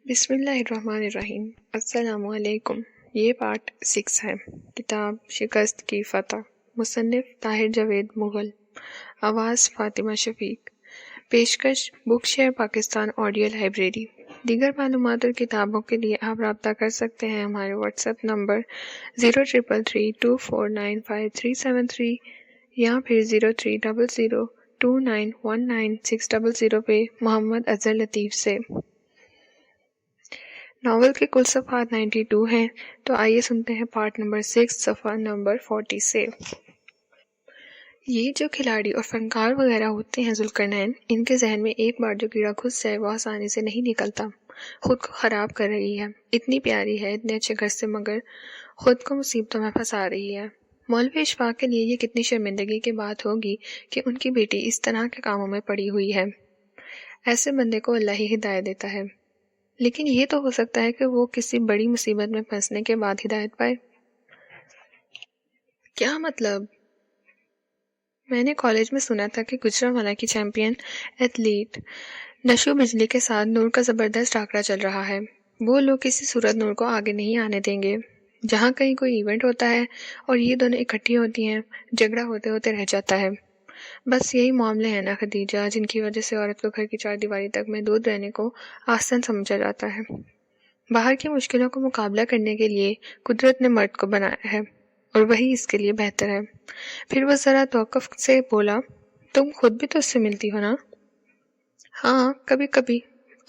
بسم اللہ الرحمن الرحیم۔ السلام علیکم۔ یہ پارٹ 6 ہے۔ کتاب شکست کی فتح، مصنف طاہر جاوید مغل، آواز فاطمہ شفیق، پیشکش بک شیئر پاکستان آڈیو لائبریری۔ دیگر معلومات اور کتابوں کے لیے آپ رابطہ کر سکتے ہیں ہمارے واٹس ایپ نمبر 0333249573 یا پھر 0300291960 پہ محمد اظہر لطیف سے۔ ناول کے کل صفحات 92 ہیں، تو آئیے سنتے ہیں پارٹ نمبر 6 صفحہ نمبر 40 سے۔ یہ جو کھلاڑی اور فنکار وغیرہ ہوتے ہیں ذوالقرنین، ان کے ذہن میں ایک بار جو کیڑا گھس جائے وہ آسانی سے نہیں نکلتا۔ خود کو خراب کر رہی ہے، اتنی پیاری ہے، اتنے اچھے گھر سے، مگر خود کو مصیبتوں میں پھنسا رہی ہے۔ مولوی اشفاق کے لیے یہ کتنی شرمندگی کی بات ہوگی کہ ان کی بیٹی اس طرح کے کاموں میں پڑی ہوئی ہے۔ ایسے بندے کو اللہ ہی ہدایت دیتا ہے، لیکن یہ تو ہو سکتا ہے کہ وہ کسی بڑی مصیبت میں پھنسنے کے بعد ہدایت پائے۔ کیا مطلب؟ میں نے کالج میں سنا تھا کہ گجرانوالہ کی چیمپئن ایتھلیٹ نشو بجلی کے ساتھ نور کا زبردست ٹاکرا چل رہا ہے۔ وہ لوگ کسی صورت نور کو آگے نہیں آنے دیں گے۔ جہاں کہیں کوئی ایونٹ ہوتا ہے اور یہ دونوں اکٹھی ہوتی ہیں، جھگڑا ہوتے ہوتے رہ جاتا ہے۔ بس یہی معاملے ہیں نا خدیجہ، جن کی وجہ سے عورت کو گھر کی چار دیواری تک محدود رہنے کو آسان سمجھا جاتا ہے۔ باہر کی مشکلوں کو مقابلہ کرنے کے لیے قدرت نے مرد کو بنایا ہے، اور وہی اس کے لیے بہتر ہے۔ پھر وہ ذرا توقف سے بولا، تم خود بھی تو اس سے ملتی ہو نا؟ ہاں، کبھی کبھی،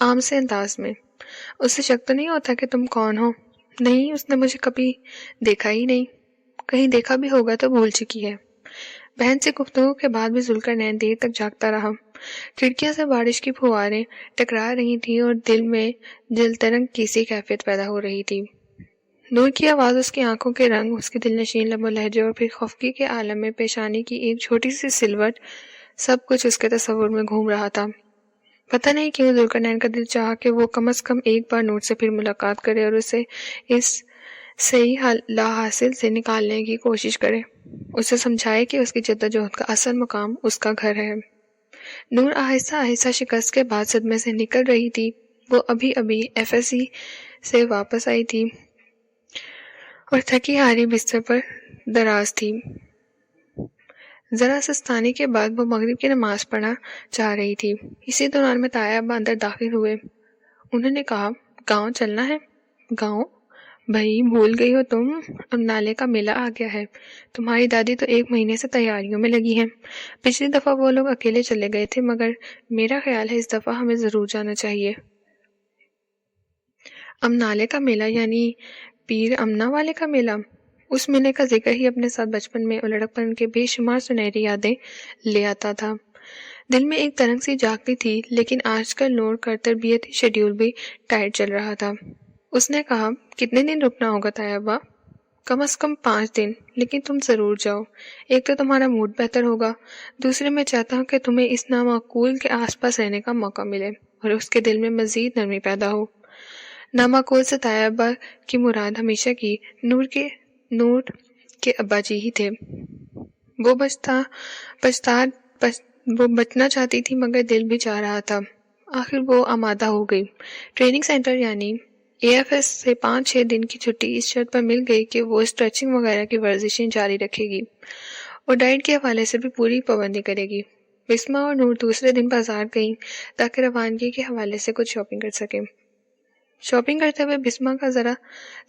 عام سے انداز میں۔ اسے شک تو نہیں ہوتا کہ تم کون ہو؟ نہیں، اس نے مجھے کبھی دیکھا ہی نہیں۔ کہیں دیکھا بھی ہوگا تو بھول چکی ہے۔ بہن سے گفتگو کے بعد بھی ذوالقرنین دیر تک جاگتا رہا۔ کھڑکیاں سے بارش کی پھواریں ٹکرا رہی تھیں اور دل میں دلترنگ کی سی کیفیت پیدا ہو رہی تھی۔ نور کی آواز، اس کی آنکھوں کے رنگ، اس کے دل نشین لب و لہجے، اور پھر خفگی کے عالم میں پیشانی کی ایک چھوٹی سی سلوٹ، سب کچھ اس کے تصور میں گھوم رہا تھا۔ پتہ نہیں کیوں ذوالقرنین کا دل چاہا کہ وہ کم از کم ایک بار نور سے پھر ملاقات کرے اور اسے اس صحیح لا حاصل سے نکالنے کی کوشش کرے، اسے سمجھائے کہ اس کی جدوجہد کا اصل مقام اس کا گھر ہے۔ نور آہستہ آہستہ شکست کے بعد صدمے سے نکل رہی تھی۔ وہ ابھی ایف ایس سی سے واپس آئی تھی اور تھکی ہاری بستر پر دراز تھی۔ ذرا سستانی کے بعد وہ مغرب کی نماز پڑھنا چاہ رہی تھی۔ اسی دوران میں طاہر ابا اندر داخل ہوئے۔ انہوں نے کہا، گاؤں چلنا ہے؟ گاؤں؟ بھائی بھول گئی ہو تم، اب نالے کا میلہ آ گیا ہے۔ تمہاری دادی تو 1 مہینے سے تیاریوں میں لگی ہیں۔ پچھلی دفعہ وہ لوگ اکیلے چلے گئے تھے، مگر میرا خیال ہے اس دفعہ ہمیں ضرور جانا چاہیے۔ نالے کا میلہ یعنی پیر امنا والے کا میلہ؟ اس میلے کا ذکر ہی اپنے ساتھ بچپن میں اور لڑکپن کے بے شمار سنہری یادیں لے آتا تھا۔ دل میں ایک ترنگ سی جاگتی تھی، لیکن آج کل نور کا تربیتی شیڈیول بھی ٹائٹ چل رہا تھا۔ اس نے کہا، کتنے دن رکنا ہوگا طاہر ابا؟ کم از کم 5 دن، لیکن تم ضرور جاؤ۔ ایک تو تمہارا موڈ بہتر ہوگا، دوسرے میں چاہتا ہوں کہ تمہیں اس نامعقول کے آس پاس رہنے کا موقع ملے اور اس کے دل میں مزید نرمی پیدا ہو۔ نامعقول سے طاہر ابا کی مراد ہمیشہ کی نور کے ابا جی ہی تھے۔ وہ بچنا چاہتی تھی، مگر دل بھی چاہ رہا تھا۔ آخر وہ آمادہ ہو گئی۔ ٹریننگ سینٹر یعنی اے ایف ایس سے 5-6 دن کی چھٹی اس شرط پر مل گئی کہ وہ اسٹریچنگ وغیرہ کی ورزشیں جاری رکھے گی اور ڈائٹ کے حوالے سے بھی پوری پابندی کرے گی۔ بسمہ اور نور دوسرے دن بازار گئیں تاکہ روانگی کے حوالے سے کچھ شاپنگ کر سکیں۔ شاپنگ کرتے ہوئے بسمہ کا ذرا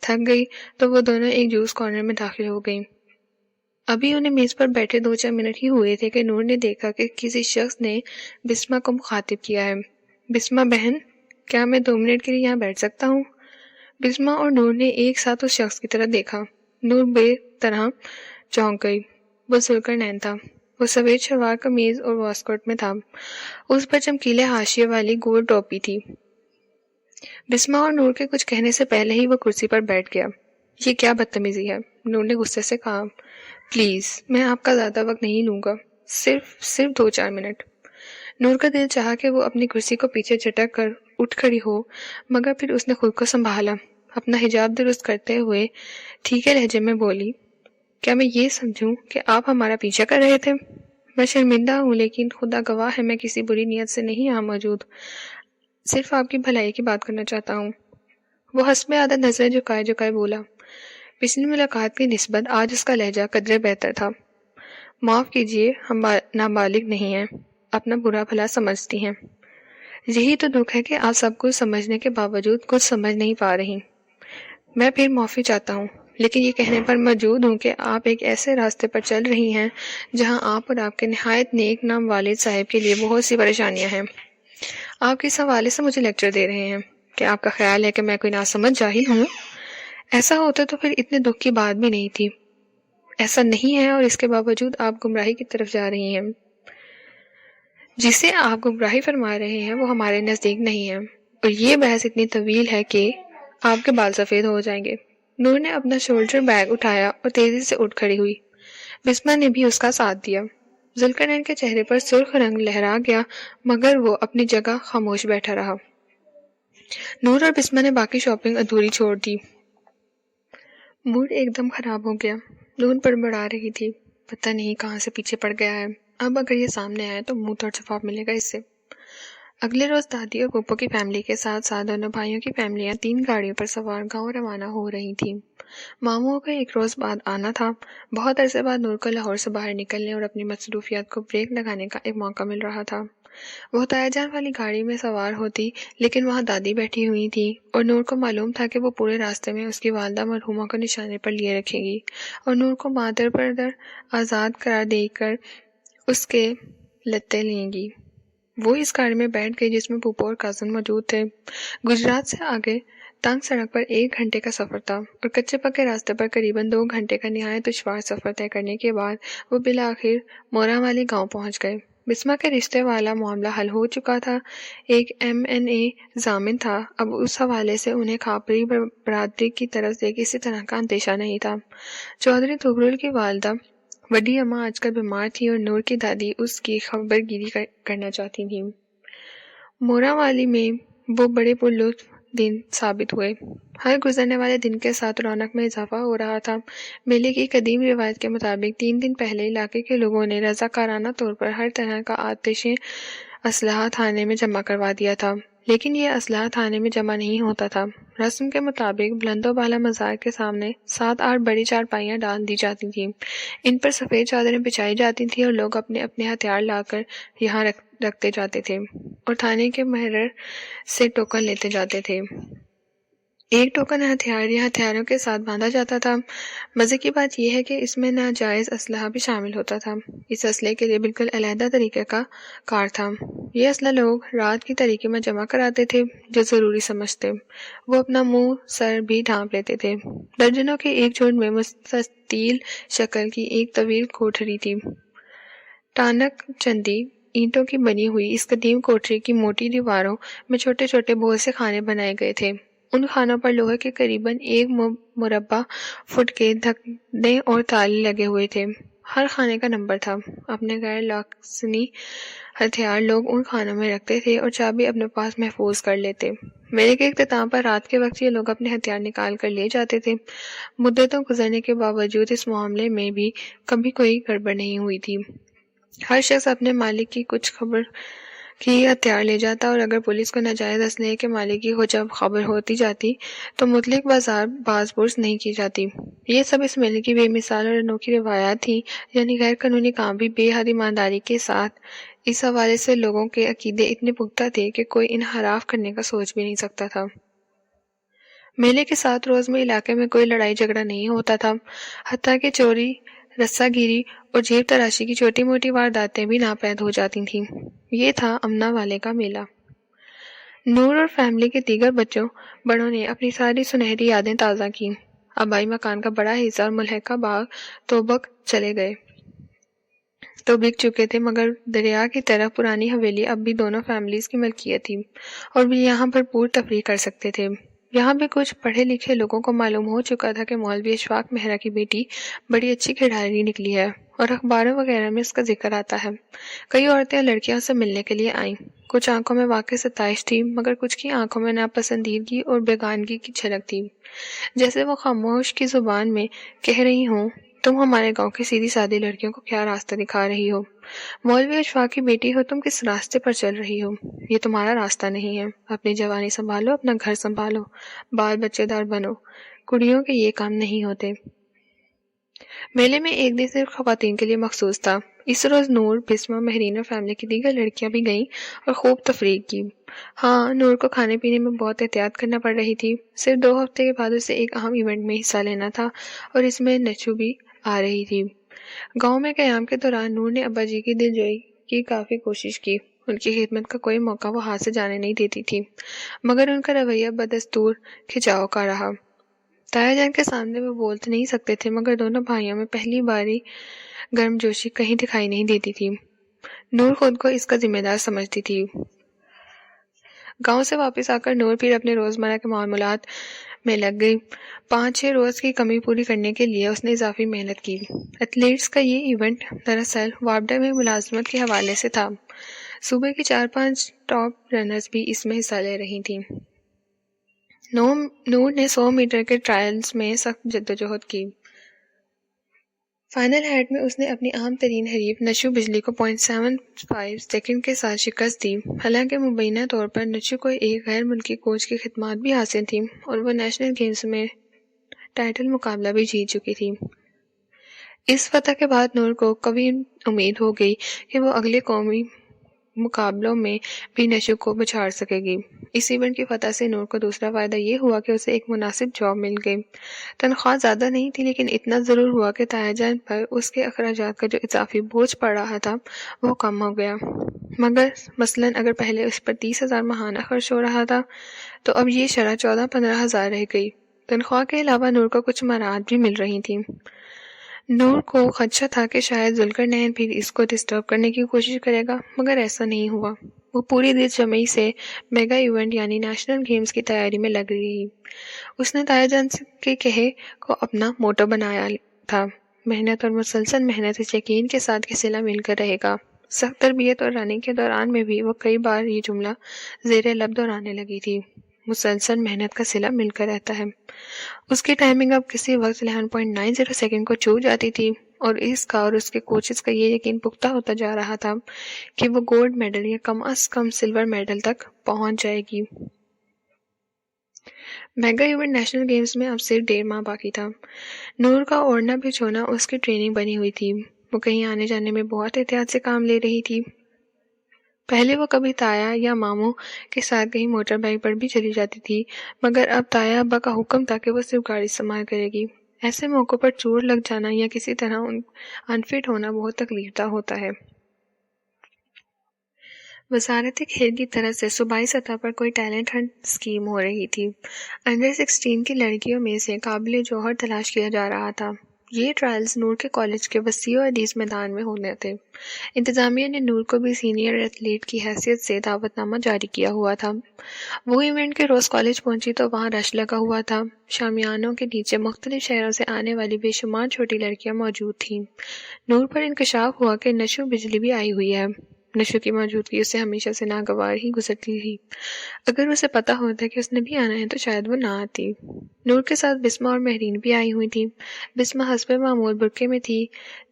تھک گئی تو وہ دونوں ایک جوس کارنر میں داخل ہو گئیں۔ ابھی انہیں میز پر بیٹھے 2-4 منٹ ہی ہوئے تھے کہ نور نے دیکھا کہ کسی شخص نے بسمہ کو مخاطب کیا ہے۔ بسمہ بہن، کیا میں 2 منٹ کے لیے یہاں بیٹھ سکتا ہوں؟ بسمہ اور نور نے ایک ساتھ اس شخص کی طرف دیکھا۔ نور بے طرح چونک گئی۔ وہ ذوالقرنین تھا۔ وہ سفید شلوار قمیض اور واسکوٹ میں تھا۔ اس پر چمکیلے حاشیے والی گول ٹوپی تھی۔ بسمہ اور نور کے کچھ کہنے سے پہلے ہی وہ کرسی پر بیٹھ گیا۔ یہ کیا بدتمیزی ہے؟ نور نے غصے سے کہا۔ پلیز، میں آپ کا زیادہ وقت نہیں لوں گا، صرف 2-4 منٹ۔ نور کا دل چاہا کہ وہ اپنی کرسی کو پیچھے جھٹک کر اٹھ کھڑی ہو، مگر پھر اس نے خود کو سنبھالا۔ اپنا حجاب درست کرتے ہوئے ٹھیکے لہجے میں بولی، کیا میں یہ سمجھوں کہ آپ ہمارا پیچھا کر رہے تھے؟ میں شرمندہ ہوں، لیکن خدا گواہ ہے میں کسی بری نیت سے نہیں یہاں موجود۔ صرف آپ کی بھلائی کی بات کرنا چاہتا ہوں۔ وہ حسب عادت نظریں جھکائے بولا۔ پچھلی ملاقات کی نسبت آج اس کا لہجہ قدرے بہتر تھا۔ معاف کیجیے، ہم نابالغ نہیں ہیں، اپنا برا بھلا سمجھتی ہیں۔ یہی تو دکھ ہے کہ آپ سب کچھ سمجھنے کے باوجود کچھ سمجھ نہیں پا رہی۔ میں پھر معافی چاہتا ہوں، لیکن یہ کہنے پر موجود ہوں کہ آپ ایک ایسے راستے پر چل رہی ہیں جہاں آپ اور آپ کے نہایت نیک نام والد صاحب کے لیے بہت سی پریشانیاں ہیں۔ آپ کس حوالے سے مجھے لیکچر دے رہے ہیں؟ کہ آپ کا خیال ہے کہ میں کوئی ناسمجھ جاہل ہوں؟ ایسا ہوتا تو پھر اتنے دکھ کی بات بھی نہیں تھی۔ ایسا نہیں ہے، اور اس کے باوجود آپ گمراہی کی طرف جا رہی ہیں۔ جسے آپ گمراہی فرما رہے ہیں وہ ہمارے نزدیک نہیں ہے، اور یہ بحث اتنی طویل ہے کہ آپ کے بال سفید ہو جائیں گے۔ نور نے اپنا شولڈر بیگ اٹھایا اور تیزی سے اٹھ کھڑی ہوئی۔ بسمہ نے بھی اس کا ساتھ دیا۔ ذوالقرنین کے چہرے پر سرخ رنگ لہرا گیا، مگر وہ اپنی جگہ خاموش بیٹھا رہا۔ نور اور بسمہ نے باقی شاپنگ ادھوری چھوڑ دی۔ موڈ ایک دم خراب ہو گیا۔ نور بڑبڑا رہی تھی، پتہ نہیں کہاں سے پیچھے پڑ گیا ہے، اب اگر یہ سامنے آئے تو منہ توڑ جواب ملے گا اس سے۔ اگلے روز دادی اور پھپھو کی فیملی کے ساتھ ساتھ دونوں بھائیوں کی فیملیاں 3 گاڑیوں پر سوار گاؤں روانہ ہو رہی تھیں۔ ماموں کا ایک روز بعد آنا تھا۔ بہت عرصے بعد نور کو لاہور سے باہر نکلنے اور اپنی مصروفیات کو بریک لگانے کا ایک موقع مل رہا تھا۔ وہ تایا جان والی گاڑی میں سوار ہوتی، لیکن وہاں دادی بیٹھی ہوئی تھی، اور نور کو معلوم تھا کہ وہ پورے راستے میں اس کی والدہ مرحومہ کو نشانے پر لیے رکھے گی، اور نور کو مادر پردر آزاد قرار دے کر اس کے لتے لیں گی۔ وہ اس گاڑی میں بیٹھ گئی جس میں پھپھو اور کازن موجود تھے۔ گجرات سے آگے تنگ سڑک پر 1 گھنٹے کا سفر تھا، اور کچے پکے راستے پر قریباً 2 گھنٹے کا نہایت دشوار سفر طے کرنے کے بعد وہ بالآخر مورا والی گاؤں پہنچ گئے۔ بسمہ کے رشتے والا معاملہ حل ہو چکا تھا۔ ایک M.N.A ضامن تھا، اب اس حوالے سے انہیں کھاپری برادری کی طرف سے کسی طرح کا اندیشہ نہیں تھا۔ چودھری تغرل کی والدہ وڈی اماں آج کل بیمار تھی، اور نور کی دادی اس کی خبر گیری کرنا چاہتی تھیں۔ مورا والی میں وہ بڑے پرلطف دن ثابت ہوئے۔ ہر گزرنے والے دن کے ساتھ رونق میں اضافہ ہو رہا تھا۔ میلے کی قدیم روایت کے مطابق 3 دن پہلے علاقے کے لوگوں نے رضاکارانہ طور پر ہر طرح کا آتش اسلحہ تھانے میں جمع کروا دیا تھا، لیکن یہ اسلحہ تھانے میں جمع نہیں ہوتا تھا۔ رسم کے مطابق بلند و بالا مزار کے سامنے 7-8 بڑی چارپائیاں ڈال دی جاتی تھیں، ان پر سفید چادریں بچھائی جاتی تھیں، اور لوگ اپنے اپنے ہتھیار لا کر یہاں رکھتے جاتے تھے، اور تھانے کے محرر سے ٹوکن لیتے جاتے تھے۔ ایک ٹوکن ہتھیار یا ہتھیاروں کے ساتھ باندھا جاتا تھا۔ مزے کی بات یہ ہے کہ اس میں ناجائز اسلحہ بھی شامل ہوتا تھا۔ اس اسلحے کے لیے بالکل علیحدہ طریقہ کا کار تھا۔ یہ اسلحہ لوگ رات کی تاریکی میں جمع کراتے تھے جو ضروری سمجھتے۔ وہ اپنا منہ سر بھی ڈھانپ لیتے تھے۔ درجنوں کے ایک جھنڈ میں مستطیل شکل کی ایک طویل کوٹھری تھی۔ ٹانک چندی اینٹوں کی بنی ہوئی اس قدیم کوٹھری کی موٹی دیواروں میں چھوٹے چھوٹے بہت سے خانے بنائے گئے تھے۔ ان خانوں پر لوہے کے قریباً 1 مربع فٹ کے دھکنے اور تالے لگے ہوئے تھے۔ ہر خانے کا نمبر تھا۔ اپنے غیر لاسنی ہتھیار لوگ ان خانوں میں رکھتے تھے اور چابی اپنے پاس محفوظ کر لیتے۔ میلے کے اختتام پر رات کے وقت یہ لوگ اپنے ہتھیار نکال کر لے جاتے تھے۔ مدتوں گزرنے کے باوجود اس معاملے میں بھی کبھی کوئی گڑبڑ نہیں ہوئی تھی۔ ہر شخص اپنے مالک کی کچھ خبر کی ہتھیار لے جاتا، اور اگر پولیس کو ناجائز اسلحے کے مالک کی جب خبر ہوتی جاتی تو مطلق بازار باز پرس نہیں کی جاتی۔ یہ سب اس میلے کی بے مثال اور انوکھی روایات تھی، یعنی غیر قانونی کام بھی بے حد ایمانداری کے ساتھ۔ اس حوالے سے لوگوں کے عقیدے اتنے پختہ تھے کہ کوئی انحراف کرنے کا سوچ بھی نہیں سکتا تھا۔ میلے کے 7 روز میں علاقے میں کوئی لڑائی جھگڑا نہیں ہوتا تھا، حتیٰ کہ چوری، رسہ گیری اور جیب تراشی کی چھوٹی موٹی وارداتیں بھی ناپید ہو جاتی تھیں۔ یہ تھا امنا والے کا میلہ۔ نور اور فیملی کے دیگر بڑوں نے اپنی ساری سنہری یادیں تازہ کیں۔ آبائی مکان کا بڑا حصہ اور ملحقہ باغ تو بک چکے تھے، مگر دریا کی طرف پرانی حویلی اب بھی دونوں فیملیز کی ملکیت تھی، اور بھی یہاں بھرپور تفریح کر سکتے تھے۔ یہاں بھی کچھ پڑھے لکھے لوگوں کو معلوم ہو چکا تھا کہ مولوی اشفاق مہرا کی بیٹی بڑی اچھی کھلاڑی نکلی ہے، اور اخباروں وغیرہ میں اس کا ذکر آتا ہے۔ کئی عورتیں لڑکیوں سے ملنے کے لیے آئیں۔ کچھ آنکھوں میں واقعی ستائش تھی، مگر کچھ کی آنکھوں میں ناپسندیدگی اور بیگانگی کی جھلک تھی، جیسے وہ خاموش کی زبان میں کہہ رہی ہوں، تم ہمارے گاؤں کی سیدھی سادی لڑکیوں کو کیا راستہ دکھا رہی ہو؟ مولوی اشفاق کی بیٹی ہو تم، کس راستے پر چل رہی ہو؟ یہ تمہارا راستہ نہیں ہے۔ اپنی جوانی سنبھالو، اپنا گھر سنبھالو، بال بچے دار بنو، کڑیوں کے یہ کام نہیں ہوتے۔ میلے میں ایک دن صرف خواتین کے لیے مخصوص تھا۔ اس روز نور، بسمہ، مہرین اور فیملی کی دیگر لڑکیاں بھی گئیں اور خوب تفریح کی۔ ہاں، نور کو کھانے پینے میں بہت احتیاط کرنا پڑ رہی تھی۔ صرف 2 ہفتے کے بعد اسے ایک اہم ایونٹ میں حصہ لینا تھا اور اس میں نچو بھی آ رہی تھی۔ گاؤں میں قیام کے دوران نور نے ابا جی کی دلجوئی کی کافی کوشش کی۔ ان کی خدمت کا کوئی موقع وہ ہاتھ سے جانے نہیں دیتی تھی، مگر ان کا رویہ بدستور کھچاؤ کا رہا۔ تایا جان کے سامنے وہ بول تو نہیں سکتے تھے، مگر دونوں بھائیوں میں پہلی باری گرم جوشی کہیں دکھائی نہیں دیتی تھی۔ نور خود کو اس کا ذمہ دار سمجھتی تھی۔ گاؤں سے واپس آ کر نور پھر اپنے روزمرہ کے معمولات میں لگ گئی۔ 5-6 روز کی کمی پوری کرنے کے لیے اس نے اضافی محنت کی۔ ایتھلیٹس کا یہ ایونٹ دراصل وابڈا میں ملازمت کے حوالے سے تھا۔ صوبے کی 4-5 ٹاپ رنرز بھی اس میں حصہ لے رہی تھیں۔ نور نے 100 میٹر کے ٹرائلز میں سخت جدوجہد کی۔ فائنل ہیٹ میں اس نے اپنی اہم ترین حریف نشو بجلی کو 0.75 سیکنڈ کے ساتھ شکست دی۔ حالانکہ مبینہ طور پر نشو کو ایک غیر ملکی کوچ کی خدمات بھی حاصل تھیں اور وہ نیشنل گیمز میں ٹائٹل مقابلہ بھی جیت چکی تھی۔ اس فتح کے بعد نور کو قوی امید ہو گئی کہ وہ اگلے قومی مقابلوں میں بھی نشو کو پچھاڑ سکے گی۔ اس ایونٹ کی فتح سے نور کو دوسرا فائدہ یہ ہوا کہ اسے ایک مناسب جاب مل گئی۔ تنخواہ زیادہ نہیں تھی، لیکن اتنا ضرور ہوا کہ تایا جان پر اس کے اخراجات کا جو اضافی بوجھ پڑ رہا تھا وہ کم ہو گیا۔ مگر مثلاً اگر پہلے اس پر 30,000 ماہانہ خرچ ہو رہا تھا تو اب یہ شرح 14-15,000 رہ گئی۔ تنخواہ کے علاوہ نور کو کچھ مراعات بھی مل رہی تھیں۔ نور کو خدشہ تھا کہ شاید ذوالقرنین پھر اس کو ڈسٹرب کرنے کی کوشش کرے گا، مگر ایسا نہیں ہوا۔ وہ پوری دل جمعی سے میگا ایونٹ یعنی نیشنل گیمز کی تیاری میں لگ رہی۔ اس نے تایا جان کے کہے کو اپنا موٹو بنایا تھا، محنت اور مسلسل محنت اس یقین کے ساتھ کہ صلہ مل کر رہے گا۔ سخت تربیت اور رننگ کے دوران میں بھی وہ کئی بار یہ جملہ زیر لب دہرانے لگی تھی، مسلسل محنت کا صلہ مل کر رہتا ہے۔ اس کی ٹائمنگ اب کسی وقت 11.90 سیکنڈ کو چھو جاتی تھی اور اس کا اور اس کے کوچز کا یہ یقین پختہ ہوتا جا رہا تھا کہ وہ گولڈ میڈل یا کم از کم سلور میڈل تک پہنچ جائے گی۔ میگا ایونٹ نیشنل گیمز میں اب صرف 1.5 ماہ باقی تھا۔ نور کا اوڑھنا بچھونا اس کی ٹریننگ بنی ہوئی تھی۔ وہ کہیں آنے جانے میں بہت احتیاط سے کام لے رہی تھی۔ پہلے وہ کبھی تایا یا ماموں کے ساتھ کہیں موٹر بائیک پر بھی چلی جاتی تھی، مگر اب تایا ابا کا حکم تھا کہ وہ صرف گاڑی استعمال کرے گی۔ ایسے موقعوں پر چوٹ لگ جانا یا کسی طرح انفٹ ہونا بہت تکلیف دہ ہوتا ہے۔ وزارت کھیل کی طرف سے صوبائی سطح پر کوئی ٹیلنٹ ہنٹ اسکیم ہو رہی تھی۔ انڈر 16 کی لڑکیوں میں سے قابل جوہر تلاش کیا جا رہا تھا۔ یہ ٹرائلز نور کے کالج کے وسیع و عریض میدان میں ہونے تھے۔ انتظامیہ نے نور کو بھی سینئر ایتھلیٹ کی حیثیت سے دعوت نامہ جاری کیا ہوا تھا۔ وہ ایونٹ کے روز کالج پہنچی تو وہاں رش لگا ہوا تھا۔ شامیانوں کے نیچے مختلف شہروں سے آنے والی بے شمار چھوٹی لڑکیاں موجود تھیں۔ نور پر انکشاف ہوا کہ نشو بجلی بھی آئی ہوئی ہے۔ نشو کی موجودگی اسے ہمیشہ سے ناگوار ہی گزرتی تھی۔ اگر اسے پتہ ہوتا کہ اس نے بھی آنا ہے تو شاید وہ نہ آتی۔ نور کے ساتھ بسمہ اور مہرین بھی آئی ہوئی تھیں۔ بسمہ حسب معمول برقعے میں تھی۔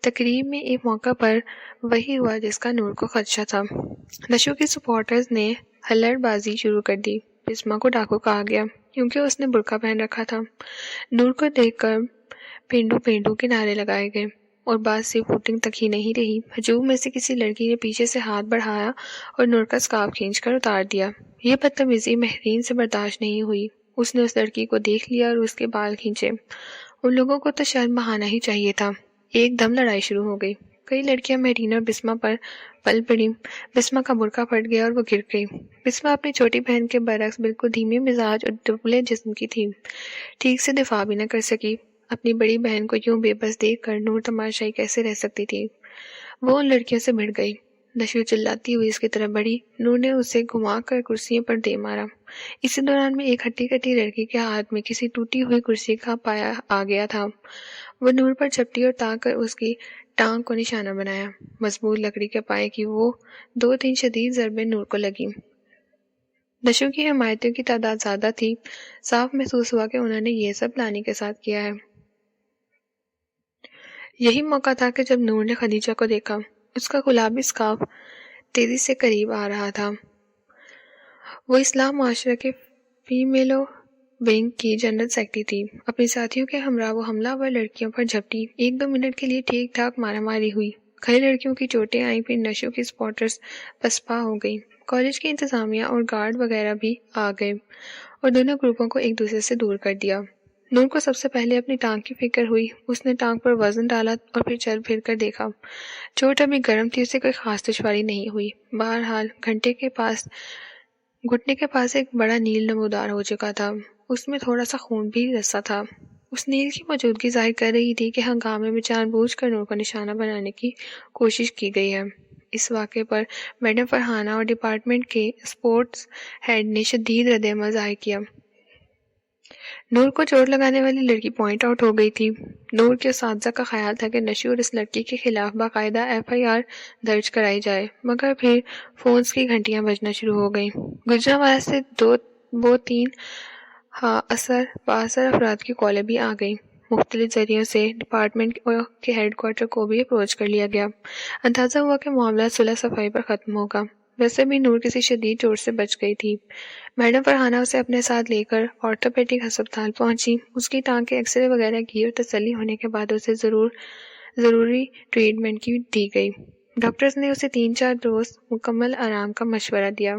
تقریب میں ایک موقع پر وہی ہوا جس کا نور کو خدشہ تھا۔ نشو کی سپورٹرز نے ہلڑ بازی شروع کر دی۔ بسمہ کو ڈاکو کہا گیا کیونکہ اس نے برقع پہن رکھا تھا۔ نور کو دیکھ کر پینڈو پینڈو کے نعرے لگائے گئے اور بات صرف فوٹنگ تک ہی نہیں رہی۔ ہجوم میں سے کسی لڑکی نے پیچھے سے ہاتھ بڑھایا اور نور کا اسکارف کھینچ کر اتار دیا۔ یہ بدتمیزی مہرین سے برداشت نہیں ہوئی۔ اس نے اس لڑکی کو دیکھ لیا اور اس کے بال کھینچے۔ ان لوگوں کو تو شاید بہانا ہی چاہیے تھا۔ ایک دم لڑائی شروع ہو گئی۔ کئی لڑکیاں مہرین اور بسمہ پر پل پڑیں۔ بسمہ کا برقع پھٹ گیا اور وہ گر گئی۔ بسمہ اپنی چھوٹی بہن کے برعکس بالکل دھیمی مزاج اور دبلے جسم کی تھی، ٹھیک سے دفاع بھی نہ کر سکی۔ اپنی بڑی بہن کو یوں بے بس دیکھ کر نور تماشائی کیسے رہ سکتی تھی؟ وہ ان لڑکیوں سے بھڑ گئی۔ نشو چلاتی ہوئی اس کی طرف بڑھی۔ نور نے اسے گھما کر کرسیوں پر دے مارا۔ اسی دوران میں ایک ہٹی کٹی لڑکی کے ہاتھ میں کسی ٹوٹی ہوئی کرسی کا پایا آ گیا تھا۔ وہ نور پر چپٹی اور تاک کر اس کی ٹانگ کو نشانہ بنایا۔ مضبوط لکڑی کے پائے کی وہ 2-3 شدید ضربیں نور کو لگیں۔ نشو کی حمایتیوں کی تعداد زیادہ تھی۔ صاف محسوس ہوا کہ انہوں نے یہ سب پلاننگ کے ساتھ کیا ہے۔ یہی موقع تھا کہ جب نور نے خدیجہ کو دیکھا۔ اس کا گلابی اسکارف تیزی سے قریب آ رہا تھا۔ وہ اسلام معاشرہ کے فیمیلو ونگ کی جنرل سیکرٹری تھی۔ اپنی ساتھیوں کے ہمراہ وہ حملہ ور لڑکیوں پر جھپٹی۔ 1-2 منٹ کے لیے ٹھیک ٹھاک مارا ماری ہوئی۔ کئی لڑکیوں کی چوٹیں آئیں، پھر نشوں کی سپورٹرز پسپا ہو گئی۔ کالج کی انتظامیہ اور گارڈ وغیرہ بھی آ گئے اور دونوں گروپوں کو ایک دوسرے سے دور کر دیا۔ نور کو سب سے پہلے اپنی ٹانگ کی فکر ہوئی۔ اس نے ٹانگ پر وزن ڈالا اور پھر چل پھر کر دیکھا۔ چوٹ ابھی گرم تھی، اسے کوئی خاص دشواری نہیں ہوئی۔ بہرحال گھٹنے کے پاس ایک بڑا نیل نمودار ہو چکا تھا۔ اس میں تھوڑا سا خون بھی رسا تھا۔ اس نیل کی موجودگی ظاہر کر رہی تھی کہ ہنگامے میں جان بوجھ کر نور کو نشانہ بنانے کی کوشش کی گئی ہے۔ اس واقعے پر میڈم فرحانہ اور ڈپارٹمنٹ کے اسپورٹس ہیڈ نے شدید رد عمل ظاہر کیا۔ نور کو چوٹ لگانے والی لڑکی پوائنٹ آؤٹ ہو گئی تھی۔ نور کے اساتذہ کا خیال تھا کہ نشو اور اس لڑکی کے خلاف باقاعدہ FIR درج کرائی جائے، مگر پھر فونز کی گھنٹیاں بجنا شروع ہو گئیں۔ گجرانوالہ سے 2-3 بااثر افراد کی کالیں بھی آ گئیں۔ مختلف ذریعوں سے ڈپارٹمنٹ کے ہیڈ کوارٹر کو بھی اپروچ کر لیا گیا۔ اندازہ ہوا کہ معاملہ صلح صفائی پر ختم ہوگا۔ ویسے بھی نور کسی شدید چوٹ سے بچ گئی تھی۔ میڈم فرحانہ اسے اپنے ساتھ لے کر آرتھوپیڈک ہسپتال پہنچی۔ اس کی ٹانگ کے ایکس رے وغیرہ کی اور تسلی ہونے کے بعد اسے ضروری ٹریٹمنٹ کی دی گئی۔ ڈاکٹرز نے اسے 3-4 روز مکمل آرام کا مشورہ دیا۔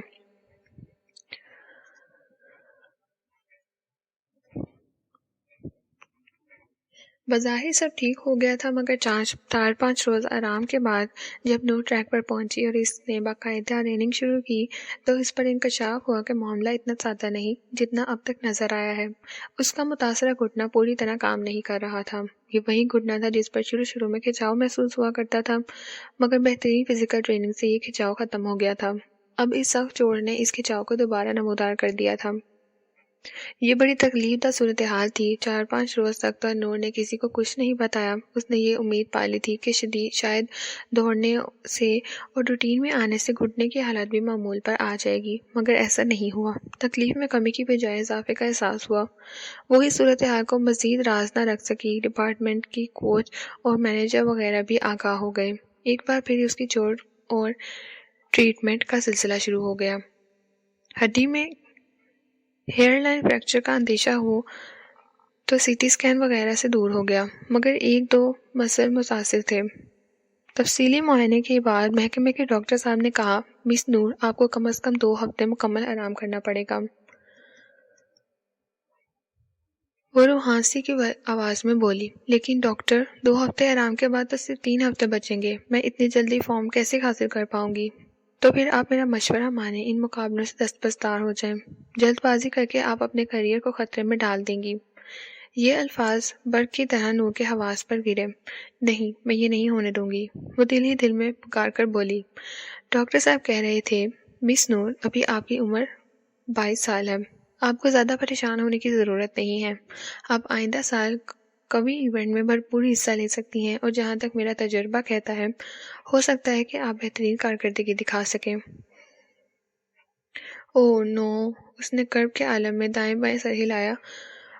بظاہر سب ٹھیک ہو گیا تھا، مگر 4-5 روز آرام کے بعد جب نور ٹریک پر پہنچی اور اس نے باقاعدہ رننگ شروع کی تو اس پر انکشاف ہوا کہ معاملہ اتنا سادہ نہیں جتنا اب تک نظر آیا ہے۔ اس کا متاثرہ گھٹنا پوری طرح کام نہیں کر رہا تھا۔ یہ وہی گھٹنا تھا جس پر شروع میں کھچاؤ محسوس ہوا کرتا تھا، مگر بہترین فزیکل ٹریننگ سے یہ کھچاؤ ختم ہو گیا تھا۔ اب اس سخت چوٹ نے اس کھچاؤ کو دوبارہ نمودار کر دیا تھا۔ یہ بڑی تکلیف دہ صورتحال تھی۔ 4-5 روز تک تو نور نے کسی کو کچھ نہیں بتایا۔ اس نے یہ امید پالی تھی کہ شاید دوڑنے سے اور روٹین میں آنے سے گھٹنے کی حالت بھی معمول پر آ جائے گی، مگر ایسا نہیں ہوا۔ تکلیف میں کمی کی بجائے اضافے کا احساس ہوا۔ وہی صورتحال کو مزید راز نہ رکھ سکی۔ ڈپارٹمنٹ کی کوچ اور مینیجر وغیرہ بھی آگاہ ہو گئے۔ ایک بار پھر اس کی چوٹ اور ٹریٹمنٹ کا سلسلہ شروع ہو گیا۔ ہڈی میں ہیئر لائن فریکچر کا اندیشہ ہو تو CT اسکین وغیرہ سے دور ہو گیا، مگر 1-2 مسل متاثر تھے۔ تفصیلی معائنے کے بعد محکمے کے ڈاکٹر صاحب نے کہا، مس نور، آپ کو کم از کم 2 ہفتے مکمل آرام کرنا پڑے گا۔ وہ روحانسی کی آواز میں بولی، لیکن ڈاکٹر، 2 ہفتے آرام کے بعد تو صرف 3 ہفتے بچیں گے، میں اتنی جلدی فارم کیسے حاصل کر پاؤں گی؟ تو پھر آپ میرا مشورہ مانیں، ان مقابلوں سے دستبردار ہو جائیں۔ جلد بازی کر کے آپ اپنے کیریئر کو خطرے میں ڈال دیں گی۔ یہ الفاظ برق کی طرح نور کے حواس پر گرے۔ نہیں، میں یہ نہیں ہونے دوں گی، وہ دل ہی دل میں پکار کر بولی۔ ڈاکٹر صاحب کہہ رہے تھے، مس نور، ابھی آپ کی عمر 22 سال ہے، آپ کو زیادہ پریشان ہونے کی ضرورت نہیں ہے۔ آپ آئندہ سال قوی ایونٹ میں بھرپور حصہ لے سکتی ہیں، اور جہاں تک میرا تجربہ کہتا ہے، ہو سکتا ہے کہ آپ بہترین کارکردگی دکھا سکیں۔ اوہ نو، اس نے کرب کے عالم میں دائیں بائیں سر ہلایا۔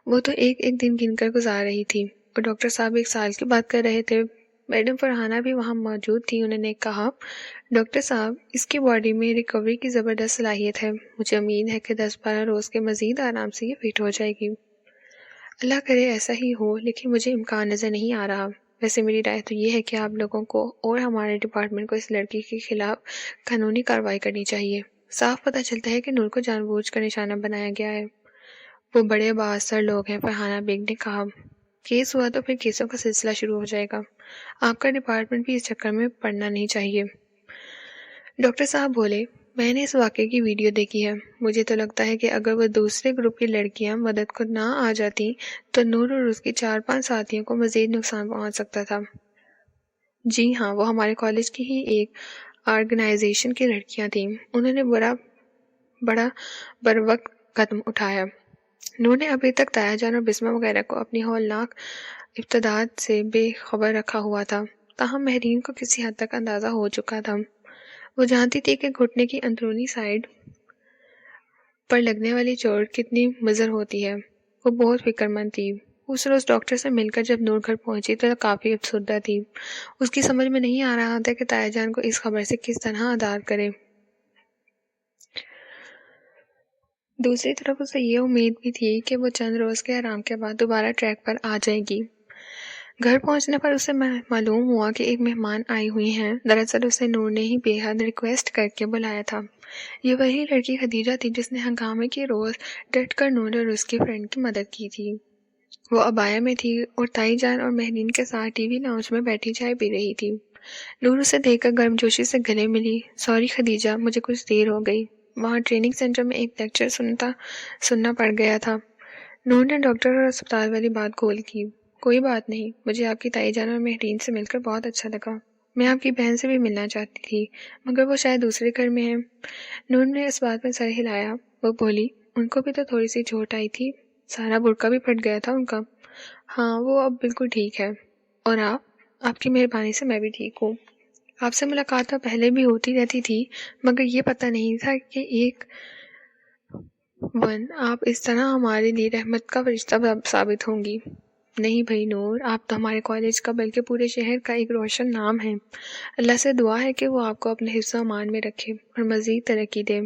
وہ تو ایک دن گن کر گزار رہی تھی، اور ڈاکٹر صاحب 1 سال کی بات کر رہے تھے۔ میڈم فرحانہ بھی وہاں موجود تھی۔ انہوں نے کہا، ڈاکٹر صاحب، اس کی باڈی میں ریکوری کی زبردست صلاحیت ہے۔ مجھے امید ہے کہ 10-12 روز کے مزید آرام سے یہ فٹ ہو جائے گی۔ اللہ کرے ایسا ہی ہو، لیکن مجھے امکان نظر نہیں آ رہا۔ ویسے میری رائے تو یہ ہے کہ آپ لوگوں کو اور ہمارے ڈپارٹمنٹ کو اس لڑکی کے خلاف قانونی کارروائی کرنی چاہیے۔ صاف پتہ چلتا ہے کہ نور کو جان بوجھ کر نشانہ بنایا گیا ہے۔ وہ بڑے بااثر لوگ ہیں، فرحانہ بیگ نے کہا۔ کیس ہوا تو پھر کیسوں کا سلسلہ شروع ہو جائے گا۔ آپ کا ڈپارٹمنٹ بھی اس چکر میں پڑنا نہیں چاہیے۔ ڈاکٹر صاحب بولے، میں نے اس واقعے کی ویڈیو دیکھی ہے۔ مجھے تو لگتا ہے کہ اگر وہ دوسرے گروپ کی لڑکیاں مدد کو نہ آ جاتی تو نور اور اس کی 4-5 ساتھیوں کو مزید نقصان پہنچ سکتا تھا۔ جی ہاں، وہ ہمارے کالج کی ہی ایک آرگنائزیشن کی لڑکیاں تھیں۔ انہوں نے بڑا بروقت قدم اٹھایا۔ نور نے ابھی تک تایا جان اور بسمہ وغیرہ کو اپنی ہولناک ابتداءات سے بے خبر رکھا ہوا تھا، تاہم مہرین کو کسی حد تک اندازہ ہو چکا تھا۔ وہ جانتی تھی کہ گھٹنے کی اندرونی سائڈ پر لگنے والی چوٹ کتنی مضر ہوتی ہے۔ وہ بہت فکر مند تھی۔ اس روز ڈاکٹر سے مل کر جب نور گھر پہنچی تو کافی افسردہ تھی. اس کی سمجھ میں نہیں آ رہا تھا کہ تایا جان کو اس خبر سے کس طرح آدار کرے. دوسری طرف اسے یہ امید بھی تھی کہ وہ چند روز کے آرام کے بعد دوبارہ ٹریک پر آ جائے گی. گھر پہنچنے پر اسے معلوم ہوا کہ ایک مہمان آئی ہوئی ہیں. دراصل اسے نور نے ہی بے حد ریکویسٹ کر کے بلایا تھا. یہ وہی لڑکی خدیجہ تھی جس نے ہنگامے کے روز ڈٹ کر نور اور اس کی فرینڈ کی مدد کی تھی. وہ عبایا میں تھی اور تائی جان اور مہرین کے ساتھ ٹی وی لاؤنج میں بیٹھی چائے پی رہی تھی. نور اسے دیکھ کر گرم جوشی سے گلے ملی. سوری خدیجہ، مجھے کچھ دیر ہو گئی. وہاں ٹریننگ سینٹر میں ایک لیکچر سننا پڑ گیا تھا. نور نے ڈاکٹر اور اسپتال والی بات کھول کی. کوئی بات نہیں، مجھے آپ کی تائی جان اور مہرین سے مل کر بہت اچھا لگا. میں آپ کی بہن سے بھی ملنا چاہتی تھی مگر وہ شاید دوسرے گھر میں ہیں. نور نے اس بات میں سر ہلایا. وہ بولی، ان کو بھی تو تھوڑی سی چوٹ آئی تھی، سارا برقع بھی پھٹ گیا تھا ان کا. ہاں، وہ اب بالکل ٹھیک ہے. اور آپ کی مہربانی سے میں بھی ٹھیک ہوں. آپ سے ملاقات تو پہلے بھی ہوتی رہتی تھی مگر یہ پتہ نہیں تھا کہ آپ اس طرح ہمارے لیے رحمت کا فرشتہ ثابت ہوں گی. نہیں بھائی نور، آپ تو ہمارے کالج کا بلکہ پورے شہر کا ایک روشن نام ہے. اللہ سے دعا ہے کہ وہ آپ کو اپنے حفظ و امان میں رکھے اور مزید ترقی دے.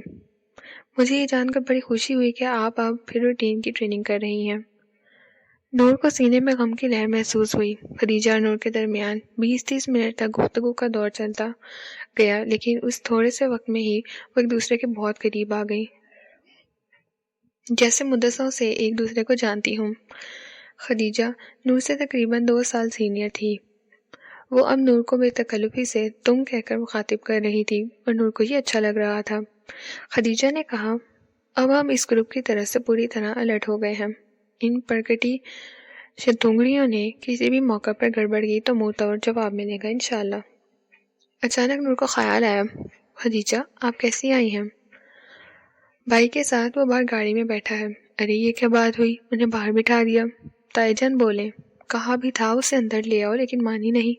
مجھے یہ جان کر بڑی خوشی ہوئی کہ آپ اب پھر روٹین کی ٹریننگ کر رہی ہیں. نور کو سینے میں غم کی لہر محسوس ہوئی. خدیجہ اور نور کے درمیان 20-30 منٹ تک گفتگو کا دور چلتا گیا، لیکن اس تھوڑے سے وقت میں ہی وہ ایک دوسرے کے بہت قریب آ گئی، جیسے مدتوں سے ایک دوسرے کو جانتی ہوں. خدیجہ نور سے تقریباً 2 سال سینئر تھی. وہ اب نور کو بے تکلفی سے تم کہہ کر مخاطب کر رہی تھی اور نور کو یہ اچھا لگ رہا تھا. خدیجہ نے کہا، اب ہم اس گروپ کی طرف سے پوری طرح الرٹ ہو گئے ہیں. ان پرکٹی شتونگڑیوں نے کسی بھی موقع پر گڑبڑ کی تو منہ توڑ جواب ملے گا انشاءاللہ. اچانک نور کو خیال آیا، خدیجہ آپ کیسی آئی ہیں؟ بھائی کے ساتھ. وہ باہر گاڑی میں بیٹھا ہے. ارے یہ کیا بات ہوئی، انہیں باہر بٹھا دیا. تائی جان بولے، کہا بھی تھا اسے اندر لے آؤ لیکن مانی نہیں،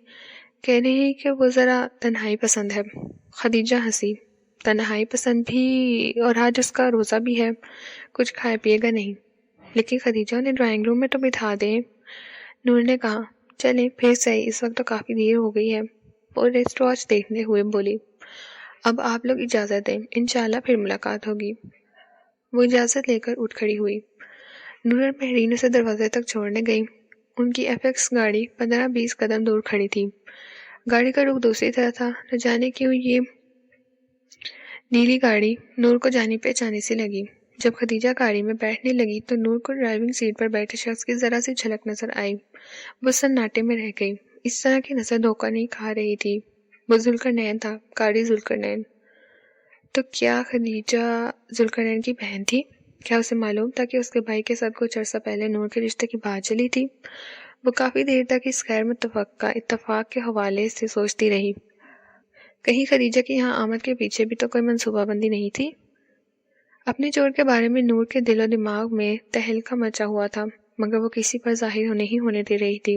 کہہ رہی کہ وہ ذرا تنہائی پسند ہے. خدیجہ ہنسی. تنہائی پسند بھی، اور آج اس کا روزہ بھی ہے، کچھ کھائے پیے گا نہیں. لیکن خدیجہ انہیں ڈرائنگ روم میں تو بٹھا دیں. نور نے کہا، چلیں پھر صحیح، اس وقت تو کافی دیر ہو گئی ہے. وہ ریسٹ واچ دیکھتے ہوئے بولی، اب آپ لوگ اجازت دیں، انشاءاللہ پھر ملاقات ہوگی. وہ اجازت لے کر اٹھ کھڑی ہوئی. نور اور مہرین اسے دروازے تک چھوڑنے گئی. ان کی ایف ایکس گاڑی 15-20 قدم دور کھڑی تھی. گاڑی کا رخ دوسری طرح تھا. نہ جانے کیوں یہ نیلی گاڑی نور کو جانی پہچانی سی لگی. جب خدیجہ گاڑی میں بیٹھنے لگی تو نور کو ڈرائیونگ سیٹ پر بیٹھے شخص کی ذرا سی جھلک نظر آئی. وہ سناٹے میں رہ گئی. اس طرح کی نظر دھوکہ نہیں کھا رہی تھی. وہ ذوالقرنین تھا، قاری ذوالقرنین. تو کیا خدیجہ ذوالقرنین کی بہن تھی؟ کیا اسے معلوم تھا کہ اس کے بھائی کے ساتھ کچھ عرصہ پہلے نور کے رشتے کی بات چلی تھی؟ وہ کافی دیر تک اس غیر متوقع اتفاق کے حوالے سے سوچتی رہی. کہیں خدیجہ کی یہاں آمد کے پیچھے بھی تو کوئی منصوبہ بندی نہیں تھی؟ اپنے چور کے بارے میں نور کے دل و دماغ میں تہلکہ مچا ہوا تھا مگر وہ کسی پر ظاہر نہیں ہونے دے رہی تھی.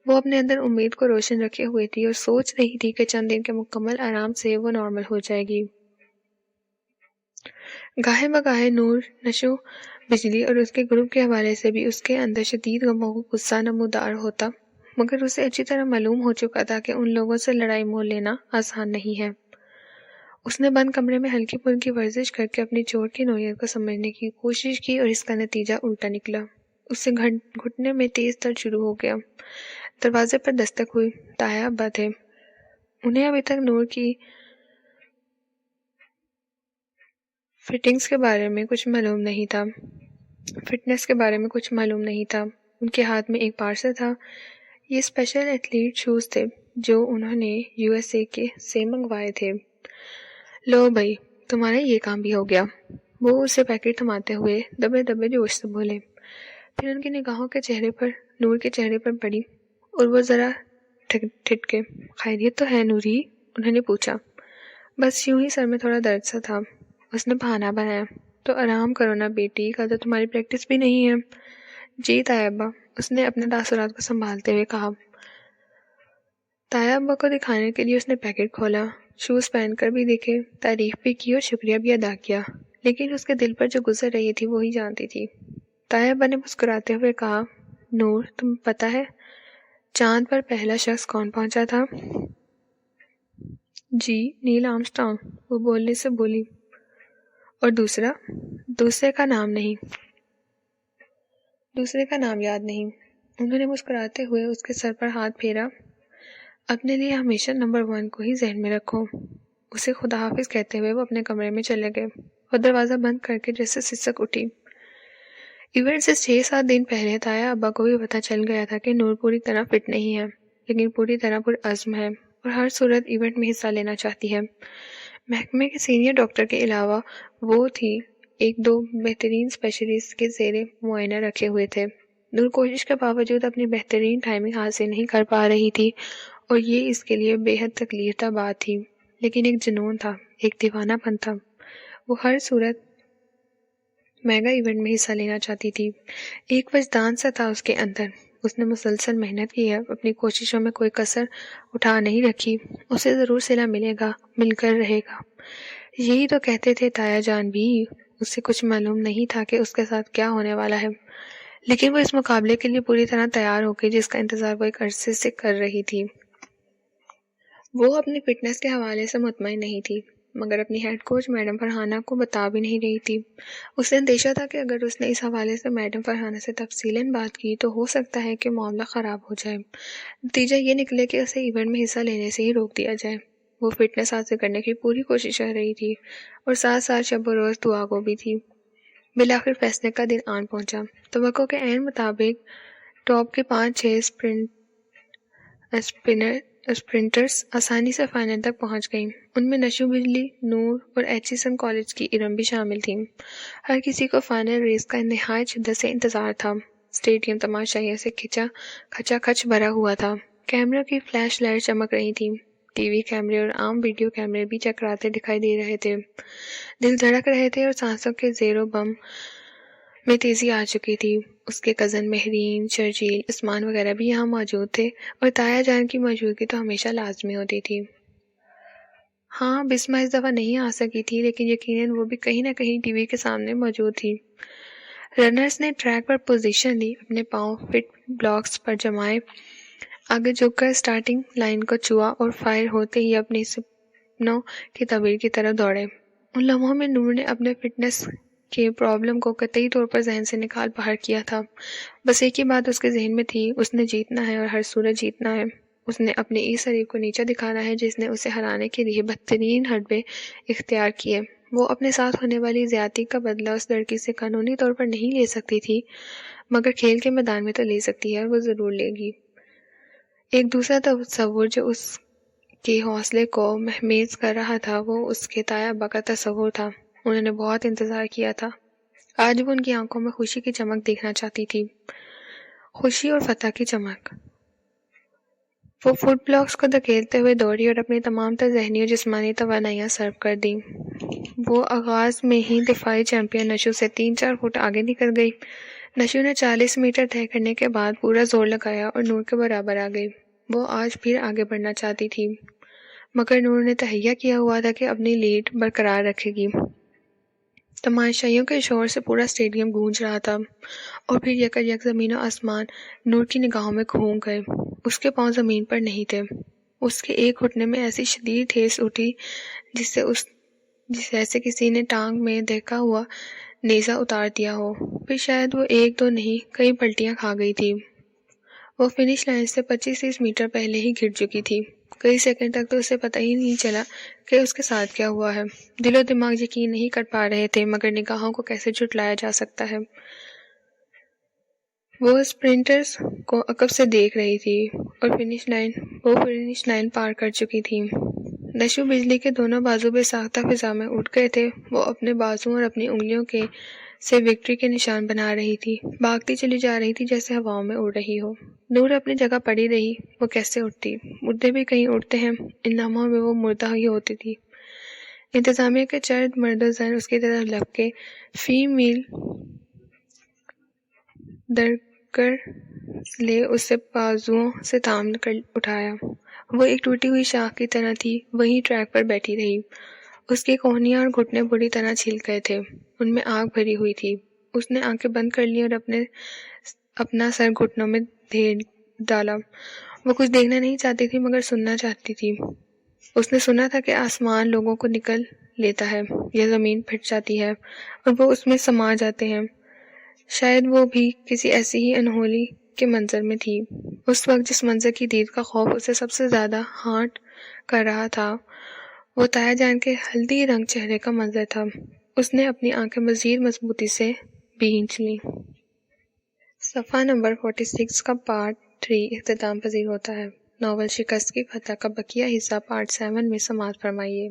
وہ اپنے اندر امید کو روشن رکھے ہوئے تھی اور سوچ رہی تھی کہ چند دن کے مکمل آرام سے وہ نارمل ہو جائے گی. گاہے بگاہے نور نشو بجلی اور اس کے گروپ کے حوالے سے بھی اس کے اندر شدید غم و غصہ نمودار ہوتا، مگر اسے اچھی طرح معلوم ہو چکا تھا کہ ان لوگوں سے لڑائی مول لینا آسان نہیں ہے. اس نے بند کمرے میں ہلکی پھلکی ورزش کر کے اپنی چوٹ کی نوعیت کو سمجھنے کی کوشش کی اور اس کا نتیجہ الٹا نکلا. اس سے گھٹنے میں تیز درد شروع ہو گیا. دروازے پر دستک ہوئی. تایا ابا تھے. انہیں ابھی تک نور کی فٹنگز کے بارے میں کچھ معلوم نہیں تھا، فٹنس کے بارے میں کچھ معلوم نہیں تھا. ان کے ہاتھ میں ایک پارسل تھا. یہ اسپیشل ایتھلیٹ شوز تھے جو انہوں نے USA سے منگوائے تھے. لو بھائی، تمہارا یہ کام بھی ہو گیا. وہ اسے پیکٹ تھماتے ہوئے دبے دبے جوش سے بولے. پھر ان کی نگاہوں کے چہرے پر نور کے چہرے پر پڑی اور وہ ذرا ٹھٹکے. خیریت تو ہے نوری؟ انہوں نے پوچھا. بس یوں ہی سر میں تھوڑا درد سا تھا. اس نے بہانہ بنایا. تو آرام کرو نا بیٹی، کل تو تمہاری پریکٹس بھی نہیں ہے. جی تایا ابا، اس نے اپنے تاثرات کو سنبھالتے ہوئے کہا. تایا ابا کو دکھانے کے لیے اس نے پیکٹ کھولا، شوز پہن کر بھی دیکھے، تعریف بھی کی اور شکریہ بھی ادا کیا، لیکن اس کے دل پر جو گزر رہی تھی وہی جانتی تھی. تایا ابا نے مسکراتے ہوئے کہا، نور تمہیں پتا ہے چاند پر پہلا شخص کون پہنچا تھا؟ جی نیل آرمسٹرانگ، وہ بولنے سے بولی۔ اور دوسرے کا نام نہیں۔ دوسرے کا نام یاد نہیں۔ انہوں نے مسکراتے ہوئے اس کے سر پر ہاتھ پھیرا۔ اپنے لیے ہمیشہ نمبر 1 کو ہی ذہن میں رکھو۔ اسے خدا حافظ کہتے ہوئے وہ اپنے کمرے میں چلے گئے اور دروازہ بند کر کے جیسے سسک اٹھی۔ ایونٹ سے 6-7 دن پہلے تایا ابا کو بھی پتہ چل گیا تھا کہ نور پوری طرح فٹ نہیں ہے، لیکن پوری طرح پرعزم ہے اور ہر صورت ایونٹ میں حصہ لینا چاہتی ہے۔ محکمے کے سینئر ڈاکٹر کے علاوہ وہ تھی 1-2 بہترین اسپیشلسٹ کے زیر معائنہ رکھے ہوئے تھے۔ نور کوشش کے باوجود اپنی بہترین ٹائمنگ حاصل نہیں کر پا رہی تھی اور یہ اس کے لیے بے حد تکلیف دہ بات تھی، لیکن ایک جنون تھا، ایک دیوانہ پن تھا۔ وہ ہر صورت میگا ایونٹ میں حصہ لینا چاہتی تھی۔ ایک وجدان سا تھا اس کے اندر۔ اس نے مسلسل محنت کی ہے، اپنی کوششوں میں کوئی کسر اٹھا نہیں رکھی۔ اسے ضرور صلہ ملے گا، مل کر رہے گا۔ یہی تو کہتے تھے تایا جان بھی۔ اسے کچھ معلوم نہیں تھا کہ اس کے ساتھ کیا ہونے والا ہے، لیکن وہ اس مقابلے کے لیے پوری طرح تیار ہو گئی جس کا انتظار وہ ایک عرصے سے کر رہی تھی۔ وہ اپنی فٹنس کے حوالے سے مطمئن نہیں تھی، مگر اپنی ہیڈ کوچ میڈم فرحانہ کو بتا بھی نہیں رہی تھی۔ اسے اندیشہ تھا کہ اگر اس نے اس حوالے سے میڈم فرحانہ سے تفصیلاً بات کی تو ہو سکتا ہے کہ معاملہ خراب ہو جائے، نتیجہ یہ نکلے کہ اسے ایونٹ میں حصہ لینے سے ہی روک دیا جائے۔ وہ فٹنس حاصل کرنے کی پوری کوشش کر رہی تھی اور ساتھ ساتھ شب و روز دعا گو بھی تھی۔ بالآخر فیصلے کا دن آن پہنچا۔ توقع کے عین مطابق ٹاپ کے 5-6 اسپرنٹرز آسانی سے فائنل تک پہنچ گئیں۔ ان میں نشو بجلی، نور اور ایچیسن کالج کی ارم بھی شامل تھیں۔ ہر کسی کو فائنل ریس کا نہایت شدت سے انتظار تھا۔ اسٹیڈیم تماشائیوں سے کھچا کھچ بھرا ہوا تھا۔ کیمروں کی فلیش لائٹ چمک رہی تھی۔ ٹی وی کیمرے اور عام ویڈیو کیمرے بھی چکراتے دکھائی دے رہے تھے۔ دل دھڑک رہے تھے اور سانسوں کے زیر و بم میں تیزی آ چکی تھی۔ اس کے کزن مہرین، شرجیل، عثمان وغیرہ بھی یہاں موجود تھے اور تایا جان کی موجودگی تو ہمیشہ لازمی ہوتی تھی۔ ہاں بسمہ اس دفعہ نہیں آ سکی تھی، لیکن یقیناً وہ بھی کہیں نہ کہیں ٹی وی کے سامنے موجود تھی۔ رنرز نے ٹریک پر پوزیشن لی، اپنے پاؤں فٹ بلاکس پر جمائے، آگے جھک کر سٹارٹنگ لائن کو چھوا اور فائر ہوتے ہی اپنی سپنوں کی تعبیر کی طرف دوڑے۔ ان لمحوں میں نور نے اپنے فٹنس کے پرابلم کو قطعی طور پر ذہن سے نکال باہر کیا تھا۔ بس ایک ہی بات اس کے ذہن میں تھی، اس نے جیتنا ہے اور ہر صورت جیتنا ہے۔ اس نے اپنے اس حریف کو نیچا دکھانا ہے جس نے اسے ہرانے کے لیے بدترین حربے اختیار کیے۔ وہ اپنے ساتھ ہونے والی زیادتی کا بدلہ اس لڑکی سے قانونی طور پر نہیں لے سکتی تھی، مگر کھیل کے میدان میں تو لے سکتی ہے اور وہ ضرور لے گی۔ ایک دوسرا تصور جو اس کے حوصلے کو مہمیز کر رہا تھا وہ اس کے تایا ابا کا تصور تھا۔ انہوں نے بہت انتظار کیا تھا۔ آج وہ ان کی آنکھوں میں خوشی کی چمک دیکھنا چاہتی تھی، خوشی اور فتح کی چمک۔ وہ فٹ بلاکس کو دھکیلتے ہوئے دوڑی اور اپنی تمام تر ذہنی اور جسمانی توانائیاں صرف کر دیں۔ وہ آغاز میں ہی دفاعی چیمپئن نشو سے 3-4 فٹ آگے نکل گئی۔ نشو نے 40 میٹر طے کرنے کے بعد پورا زور لگایا اور نور کے برابر آ گئی۔ وہ آج پھر آگے بڑھنا چاہتی تھی، مگر نور نے تہیہ کیا ہوا تھا کہ اپنی لیڈ برقرار رکھے گی۔ تماشائیوں کے شور سے پورا اسٹیڈیم گونج رہا تھا اور پھر یک زمین و آسمان نور کی نگاہوں میں کھو گئے۔ اس کے پاؤں زمین پر نہیں تھے۔ اس کے ایک گھٹنے میں ایسی شدید ٹھیس اٹھی جسے ایسے کسی نے ٹانگ میں دہکا ہوا نیزہ اتار دیا ہو۔ پھر شاید وہ 1-2 نہیں کئی پلٹیاں کھا گئی تھی۔ وہ فنش لائن سے 25-30 میٹر پہلے ہی گر چکی تھی۔ کئی سیکنڈ تک تو اسے پتہ ہی نہیں چلا کہ اس کے ساتھ کیا ہوا ہے۔ دل و دماغ یقین نہیں کر پا رہے تھے، مگر نگاہوں کو کیسے جھٹلایا جا سکتا ہے۔ وہ اسپرنٹرز کو عقب سے دیکھ رہی تھی اور فنش لائن پار کر چکی تھی۔ نشو بجلی کے دونوں بازو بے ساختہ فضا میں اٹھ گئے تھے۔ وہ اپنے بازوؤں اور اپنی انگلیوں سے وکٹری کے نشان بنا رہی تھی، بھاگتی چلی جا رہی تھی جیسے ہواؤں میں اڑ رہی ہو۔ نور اپنی جگہ پڑی رہی۔ وہ کیسے اٹھتی؟ مردے بھی کہیں اٹھتے ہیں۔ ان لمحوں میں وہ مردہ ہی ہوتی تھی۔ انتظامیہ کے چرد مرد و زن اس کی طرف لپکے، فی میل درکر لے اسے بازوؤں سے تھام کر اٹھایا۔ وہ ایک ٹوٹی ہوئی شاخ کی طرح تھی، وہیں ٹریک پر بیٹھی رہی۔ اس کی کوہنیاں اور گھٹنے بری طرح چھل گئے تھے، ان میں آگ بھری ہوئی تھی۔ اس نے آنکھیں بند کر لیں اور اپنا سر گھٹنوں میں دھیر ڈالا۔ وہ کچھ دیکھنا نہیں چاہتی تھی مگر سننا چاہتی تھی۔ اس نے سنا تھا کہ آسمان لوگوں کو نکل لیتا ہے یا زمین پھٹ جاتی ہے اور وہ اس میں سما جاتے ہیں۔ شاید وہ بھی کسی ایسی ہی انہولی کے منظر میں تھی۔ اس وقت جس منظر کی دید کا خوف اسے سب سے زیادہ ہانٹ کر رہا تھا وہ تایا جان کے ہلدی رنگ چہرے کا منظر تھا۔ اس نے اپنی آنکھیں مزید مضبوطی سے بھینچ لیں۔ صفحہ نمبر 46 کا پارٹ 3 اختتام پذیر ہوتا ہے۔ ناول شکست کی فتح کا بقیہ حصہ پارٹ 7 میں سماعت فرمائیے۔